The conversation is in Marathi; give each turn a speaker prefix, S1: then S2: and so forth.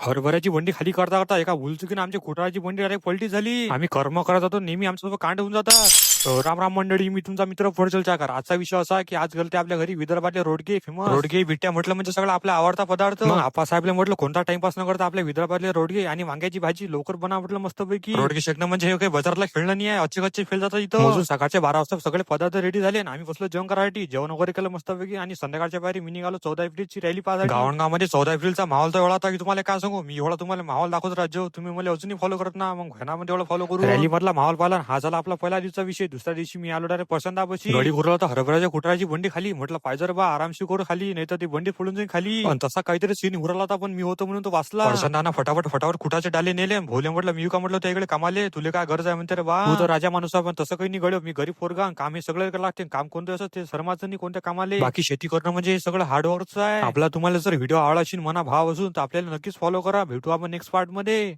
S1: हरभऱ्याची बंडी खाली करता करता एका भूलचुकीने आमच्या कुटाराची बंडी डायरेक्ट पलटी झाली. आम्ही कर्म करत होतो नेहमी आमच्यासोबत कांड होऊन जातात. राम राम मंडळी, मी तुमचा मित्र फडचल चाकर. आजचा विषय असा की आज गलते आपल्या घरी विदर्भातले रोडगे फेमस. रोडगे बिट्ट्या म्हटलं म्हणजे सगळं आपला आवडता पदार्थ. मग आप्पासाहेबला म्हटलं कोणता टाइमपास न करता आपल्या विदर्भातले रोडगे आणि वांग्याची भाजी लवकर बनवा म्हटलं मस्तपैकी. रोडगे शेकणं म्हणजे हे काही बाजारातला खेळणं नाही आहे. अच्छे कच्चे फेल जातात इथं. मोजून सकाळच्या 12 वाजता सगळे पदार्थ रेडी झाले आणि आम्ही बसलो जेवण करायसाठी. जेवण वगैरे केलं मस्तपैकी आणि संध्याकाळच्या पारी मी निघालो 14 एप्रिलची रॅली पाहायला. गावांगावमध्ये 14 एप्रिलचा माहोल तर एवढा होता की तुम्हाला काय सांगू. मी एवढा तुम्हाला माहोल दाखवत राज्य तुम्ही मला अजूनही फॉलो करत ना. मग घरामध्ये एवढं फॉलो करू. रॅली मधला माहोल पाहिला. हा झाला आपला पहिला दिवसाचा विषय. दुसऱ्या दिवशी मी आलो डायरेक्ट पसंदापाशी. गडी गुरला तर हरभऱ्याच्या कुटाराची बंडी खाली. म्हटलं पाहिजे रे बा आरामशी करू खाली, नाही तर ती बंडी फोडून जाईल खाली. पण तसा काहीतरी सीन उरला होता, पण मी होतो म्हणून तो वाचला. पसंदाना फटाफट फटाफट कुटाचे डाले नेले. भोले म्हटलं मी का म्हटलं त्याकडे कामाले, तुले काय गरज आहे म्हणते रे बा. तू तर राजा माणूस आहे, पण तसं काही नाही गड्यो. मी गरीब पोरगा, काम हे सगळं करायला लागते. काम कोणतं असं ते शर्माचं नाही कोणत्या कामाले. बाकी शेती करणं म्हणजे हे सगळं हार्डवर्कच आहे. आपला तुम्हाला जर व्हिडिओ आवडला असेल मना भाव असून तर आपल्याला नक्कीच फॉलो करा. भेटू आपण नेक्स्ट पार्ट मध्ये.